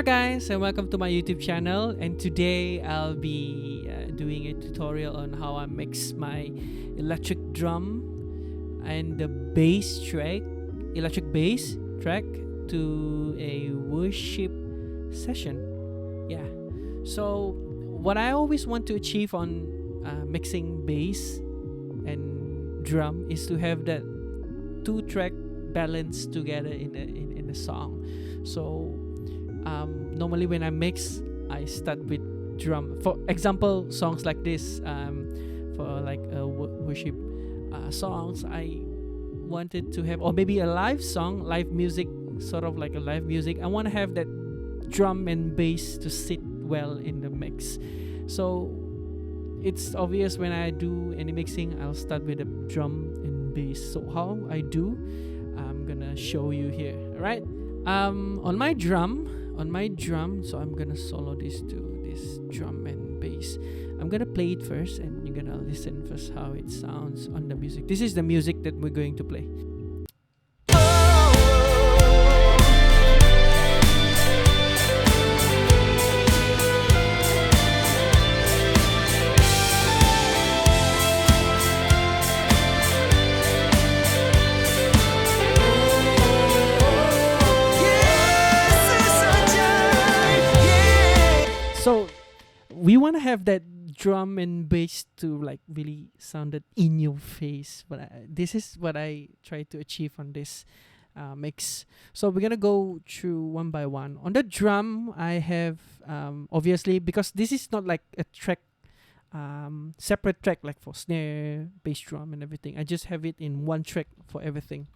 guys, and welcome to my YouTube channel. And today I'll be doing a tutorial on how I mix my electric drum and the electric bass track to a worship session. Yeah. So what I always want to achieve on mixing bass and drum is to have that two-track balance together in a song. So normally when I mix, I start with drum. For example, songs like this, for like worship songs, I wanted to have, or maybe a live song, live music, sort of like a live music. I want to have that drum and bass to sit well in the mix. So it's obvious when I do any mixing, I'll start with the drum and bass. So how I do, I'm gonna show you here. All right. On my drum, so I'm gonna solo this drum and bass. I'm gonna play it first, and you're gonna listen first how it sounds on the music. This is the music that we're going to play. So we want to have that drum and bass to like really sound it in your face, but this is what I try to achieve on this mix. So we're gonna go through one by one. On the drum, I have obviously, because this is not like a track, separate track like for snare, bass drum and everything. I just have it in one track for everything.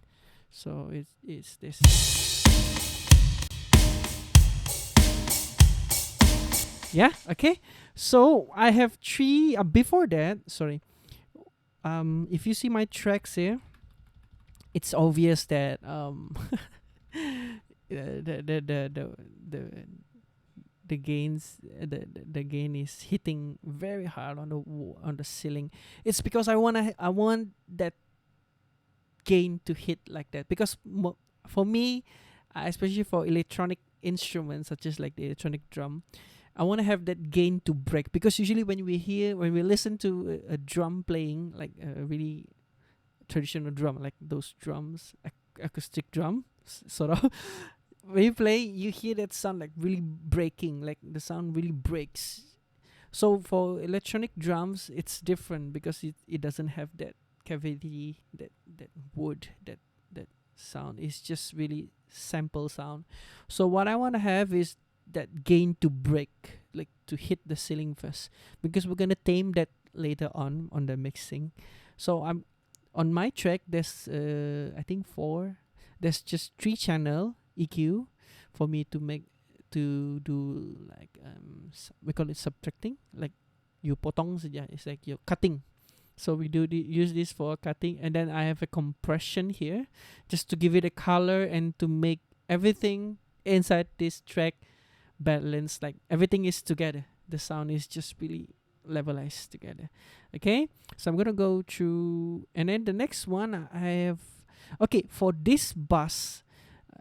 So it's this. Yeah, okay. So I have three before that, sorry. If you see my tracks here, it's obvious that the gains the gain is hitting very hard on the ceiling. It's because I want that gain to hit like that, because for me, especially for electronic instruments such as like the electronic drum, I want to have that gain to break, because usually when we listen to a drum playing, like a really traditional drum, like those drums, acoustic drum, sort of, when you play, you hear that sound like really breaking, like the sound really breaks. So for electronic drums, it's different, because it doesn't have that cavity, that wood, that sound. It's just really sample sound. So what I want to have is that gain to break, like to hit the ceiling first, because we're gonna tame that later on the mixing. So I'm on my track, there's I think 4, there's just 3 channel EQ for me to do like we call it subtracting, like you potong saja, it's like you're cutting. So we use this for cutting, and then I have a compression here just to give it a color and to make everything inside this track balance, like everything is together. The sound is just really levelized together. Okay, so I'm gonna go through, and then the next one I have. Okay, for this bass,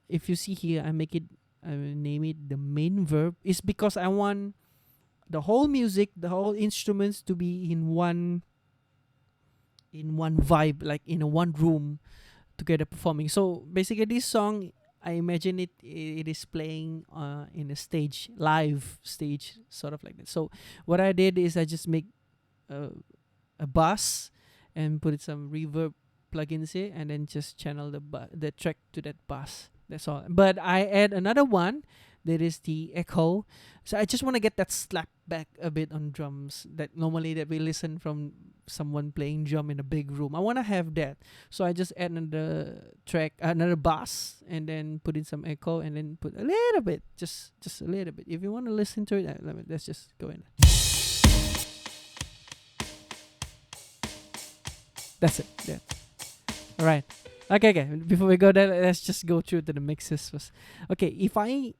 if you see here, I name it the main verb. Is because I want the whole music, the whole instruments to be in one vibe, like in a one room together performing. So basically, this song, I imagine it is playing in a live stage, sort of like that. So what I did is I just make a bass and put some reverb plugins here, and then just channel the track to that bass. That's all. But I add another one. There is the echo. So I just want to get that slap back a bit on drums that normally that we listen from someone playing drum in a big room. I want to have that. So I just add another track, another bass, and then put in some echo, and then put a little bit, just a little bit. If you want to listen to it, let's just go in. That's it. Yeah. All right. Okay. Before we go there, let's just go through to the mixes first. Okay. If I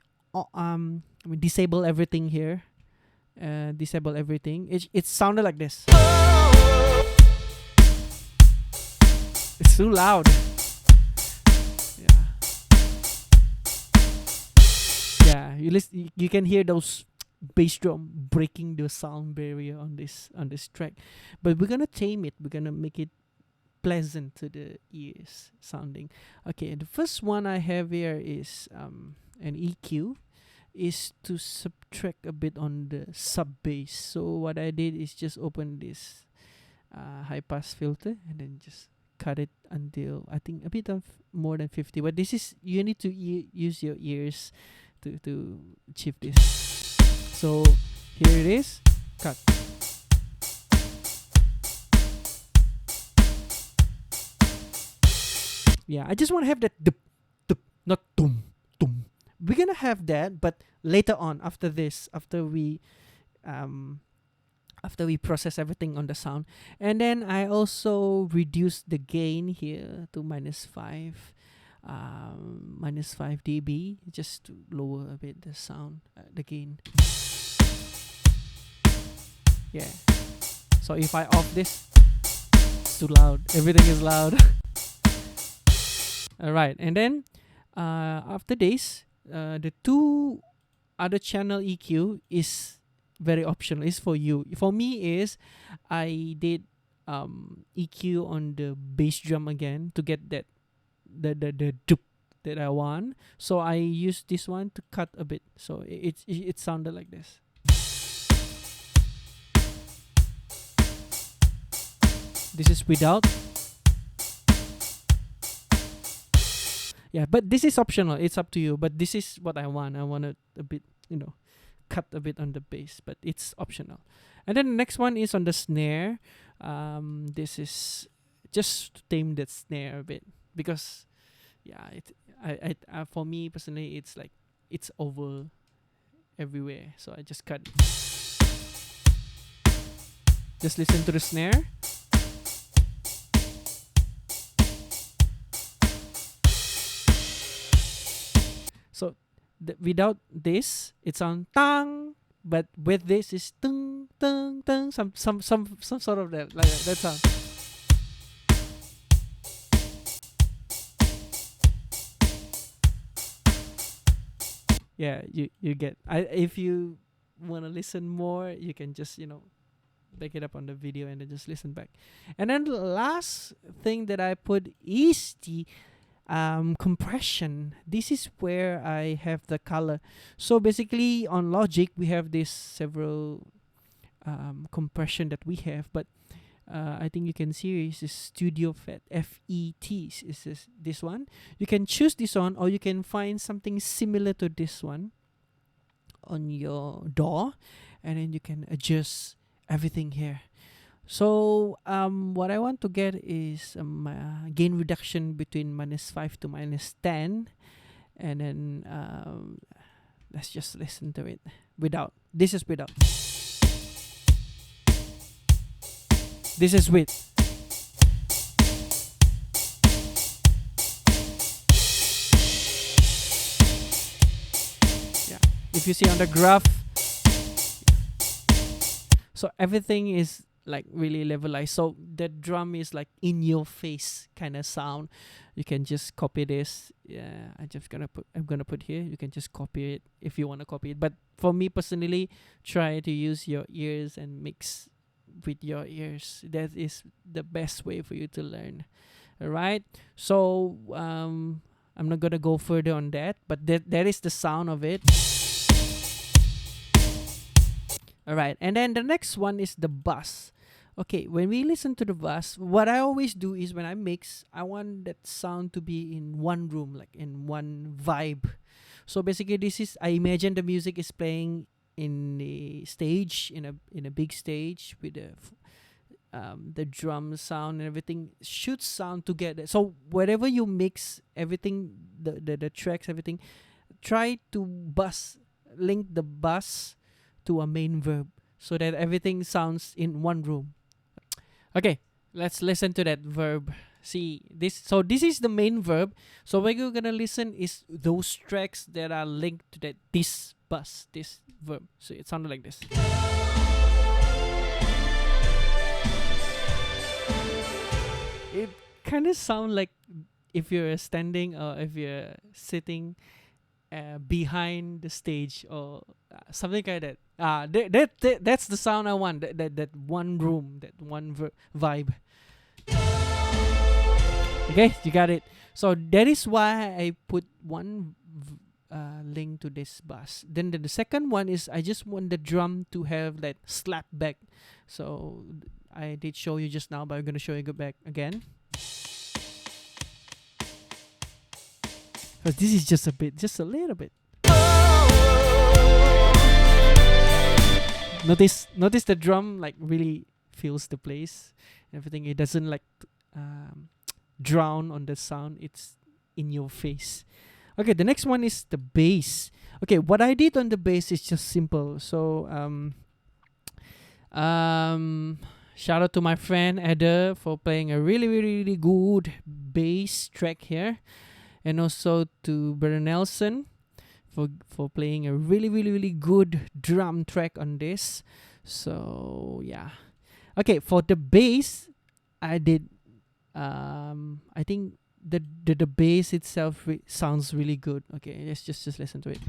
disable everything here, disable everything, it sounded like this. It's too loud. Yeah. Yeah, you can hear those bass drum breaking the sound barrier on this track. But we're gonna tame it. We're gonna make it pleasant to the ears sounding. Okay, the first one I have here is an EQ, is to subtract a bit on the sub bass. So what I did is just open this high pass filter and then just cut it until I think a bit of more than 50. But this is, you need to use your ears to achieve this. So here it is, cut. Yeah, I just want to have that dup, dup, not tum, tum. We're gonna have that, but later on, after this, after we process everything on the sound. And then I also reduce the gain here to -5, -5 dB, just to lower a bit the sound, the gain. Yeah. So if I off this, it's too loud. Everything is loud. All right, and then after this, the two other channel EQ is very optional. It's for you. For me is I did EQ on the bass drum again to get that the dup that I want. So I use this one to cut a bit. So it sounded like this. This is without. Yeah, but this is optional. It's up to you. But this is what I want. I want a bit, cut a bit on the bass, but it's optional. And then the next one is on the snare. This is just to tame that snare a bit, because, yeah, for me personally, it's like it's over everywhere. So I just cut. Just listen to the snare. So without this, it sounds tang, but with this is tung tung tung, some sort of that, like that sound. Yeah, you get. If you wanna listen more, you can just back it up on the video and then just listen back. And then the last thing that I put is the compression. This is where I have the color. So basically on Logic we have this several compression that we have, but I think you can see is this Studio FET, FET is this one. You can choose this one, or you can find something similar to this one on your DAW, and then you can adjust everything here. So what I want to get is gain reduction between -5 to -10, and then let's just listen to it without. This is without. This is with. Yeah, if you see on the graph, so everything is like really levelized. So the drum is like in your face kind of sound. You can just copy this. Yeah, I'm gonna put here. You can just copy it if you want to copy it. But for me personally, try to use your ears and mix with your ears. That is the best way for you to learn. All right. So I'm not gonna go further on that, but that is the sound of it. All right, and then the next one is the bass. Okay, when we listen to the bass, what I always do is when I mix, I want that sound to be in one room, like in one vibe. So basically, I imagine the music is playing in a stage, in a big stage with the drum sound and everything should sound together. So wherever you mix everything, the tracks, everything, try to link the bass to a main verb so that everything sounds in one room. Okay, let's listen to that verb. See this. So this is the main verb. So what you're gonna listen is those tracks that are linked to this verb. So it sounded like this. It kind of sound like if you're standing or if you're sitting behind the stage or something like that. That's the sound I want. That one room, that one vibe. Okay, you got it. So that is why I put one link to this bass. Then the second one is I just want the drum to have that slap back. So I did show you just now, but I'm gonna show you back again. Because this is just a little bit. Notice the drum like really feels the place, everything. It doesn't like drown on the sound. It's in your face. Okay, the next one is the bass. Okay, what I did on the bass is just simple. So shout out to my friend Eder for playing a really good bass track here, and also to Brother Nelson for playing a really good drum track on this. So yeah, okay, for the bass I did I think the bass itself sounds really good. Okay, let's just listen to it.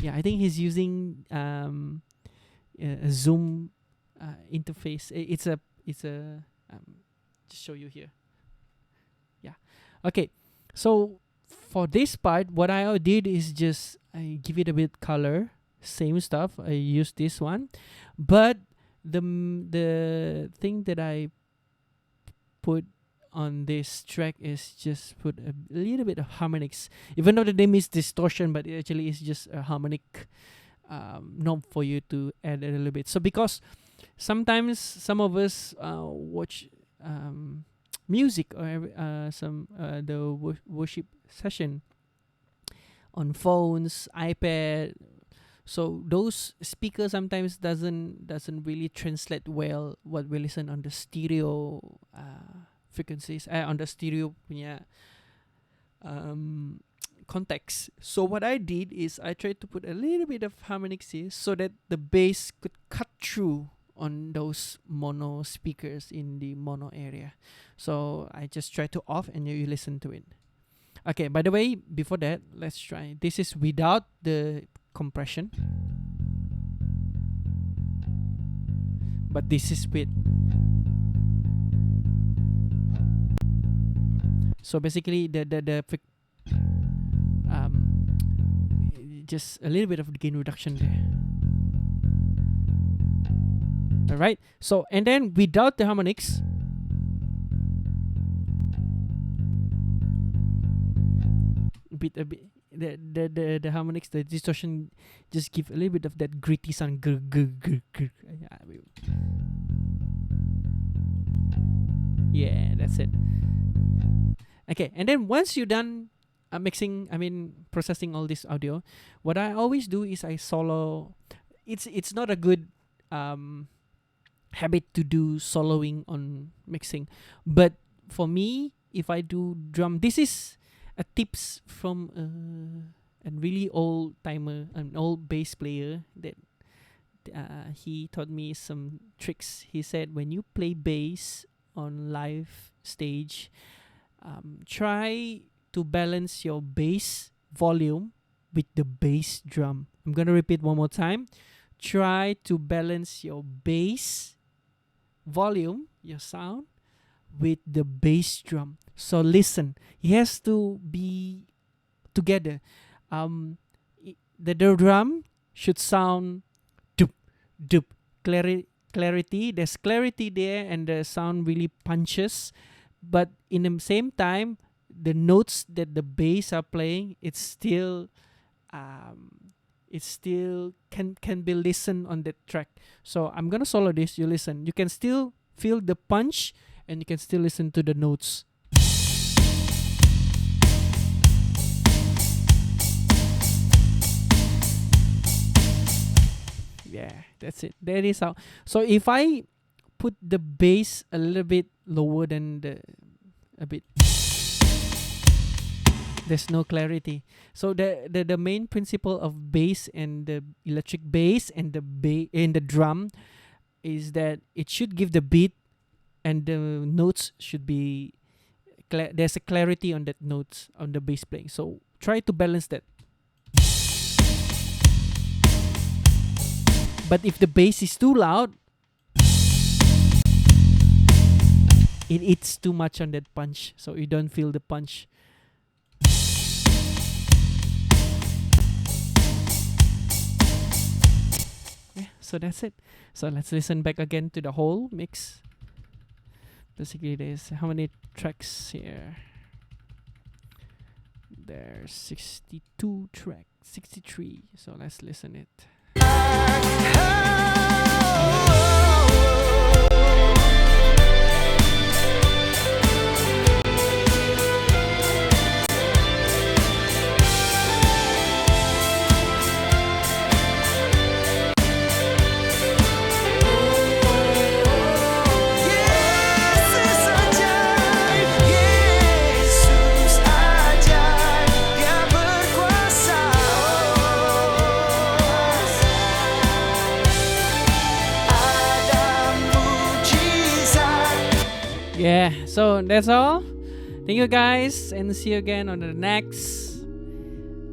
Yeah, I think he's using a Zoom interface. It's a just show you here. Yeah. Okay. So for this part, what I did is just I give it a bit color. Same stuff. I use this one, but the thing that I put on this track is just put a little bit of harmonics, even though the name is distortion, but it actually is just a harmonic knob for you to add a little bit. So because sometimes some of us watch music or the worship session on phones, iPad. So those speakers sometimes doesn't really translate well what we listen on the stereo frequencies, on the stereo punya context. So what I did is I tried to put a little bit of harmonics here so that the bass could cut through on those mono speakers in the mono area. So I just try to off and you listen to it. Okay, by the way, before that, let's try. This is without the compression, but this is with. So basically the just a little bit of gain reduction there. Alright, so and then without the harmonics, a bit the harmonics, the distortion just give a little bit of that gritty sound. Yeah, that's it. Okay, and then once you're done mixing, processing all this audio, what I always do is I solo. It's not a good habit to do soloing on mixing, but for me, if I do drum, this is a tips from a really old timer, an old bass player that he taught me some tricks. He said when you play bass on live stage, try to balance your bass volume with the bass drum. I'm gonna repeat one more time. Try to balance your bass volume, your sound, with the bass drum. So listen, it has to be together. The drum should sound doop doop, clarity. There's clarity there, and the sound really punches. But in the same time, the notes that the bass are playing, it's still can be listened on that track. So I'm gonna solo this. You listen. You can still feel the punch, and you can still listen to the notes. Yeah, that's it. That is how. So if I put the bass a little bit lower than there's no clarity. So the main principle of bass and the electric bass and the drum is that it should give the beat, and the notes should be there's a clarity on that notes on the bass playing. So try to balance that. But if the bass is too loud, it eats too much on that punch, so you don't feel the punch. Yeah, so that's it. So let's listen back again to the whole mix. Basically, there's how many tracks here? There's 62 tracks, 63. So let's listen it. Yeah, so that's all. Thank you guys, and see you again on the next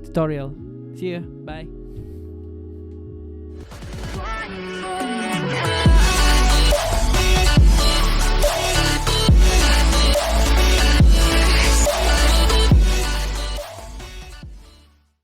tutorial. See you. Bye.